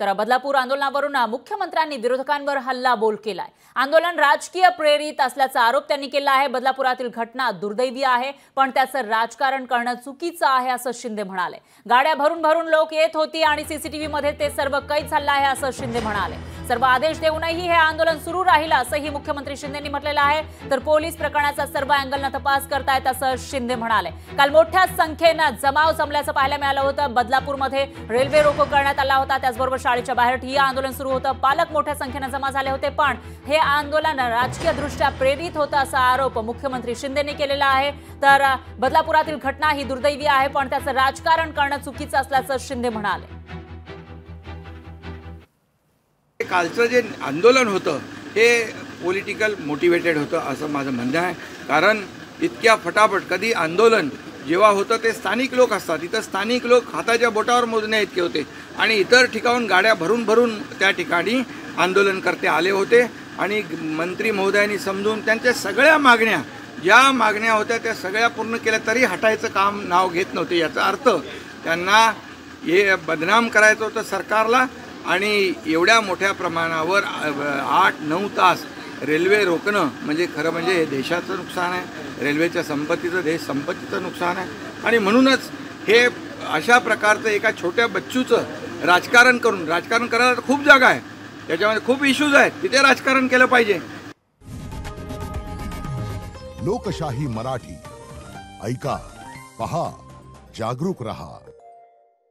तर बदलापूर आंदोलनावरून मुख्यमंत्र्यांनी विरोधकांवर हल्लाबोल केलाय। आंदोलन राजकीय प्रेरित असल्याचा आरोप त्यांनी केला आहे। बदलापुरातील घटना दुर्दैवी आहे, पण त्याचं राजकारण करणं चुकीचं आहे असं शिंदे म्हणाले। गाड्या भरून भरून लोक येत होती आणि सीसीटीव्ही मध्ये ते सर्व कैद झालं आहे असं शिंदे म्हणाले। सर्व आदेश देऊनही हे आंदोलन सुरू राहिलं असंही मुख्यमंत्री शिंदेंनी म्हटलेलं आहे। तर पोलीस प्रकरणाचा सर्व अँगलनं तपास करतायत असं शिंदे म्हणाले। काल मोठ्या संख्येनं जमाव जमल्याचं पाहायला मिळालं होतं। बदलापूरमध्ये रेल्वे रोको करण्यात आला होता, त्याचबरोबर शाळेच्या बाहेर ठिय्या आंदोलन सुरू होतं। पालक मोठ्या संख्येनं जमा झाले होते, पण हे आंदोलन राजकीयदृष्ट्या प्रेरित होतं असा आरोप मुख्यमंत्री शिंदेंनी केलेला आहे। तर बदलापुरातील घटना ही दुर्दैवी आहे, पण त्याचं राजकारण करणं चुकीचं असल्याचं शिंदे म्हणाले। कालचं जे आंदोलन होतं हे पॉलिटिकल मोटिवेटेड होतं असं माझं म्हणणं आहे। कारण इतक्या फटाफट कधी आंदोलन जेव्हा होतं ते स्थानिक लोक असतात, इथं स्थानिक लोक हाताच्या बोटावर मोजण्या इतके होते आणि इतर ठिकाणून गाड्या भरून भरून त्या ठिकाणी आंदोलनकर्ते आले होते आणि मंत्री महोदयांनी समजून त्यांच्या सगळ्या मागण्या ज्या मागण्या होत्या त्या सगळ्या पूर्ण केल्या तरी हटायचं काम नाव घेत नव्हते। याचा अर्थ त्यांना हे बदनाम करायचं होतं सरकारला आणि एवढ्या मोठ्या प्रमाणावर 8-9 तास रेल्वे रोकणं म्हणजे खरं म्हणजे हे देशाचं नुकसान आहे, रेल्वेच्या संपत्तीचं नुकसान आहे आणि म्हणूनच हे अशा प्रकारचं एका छोट्या बच्चूचं राजकारण करायला खूप जागा आहे, त्याच्यामध्ये खूप इश्यूज आहेत, तिथे राजकारण केलं पाहिजे। लोकशाही मराठी ऐका, पहा, जागरूक रहा।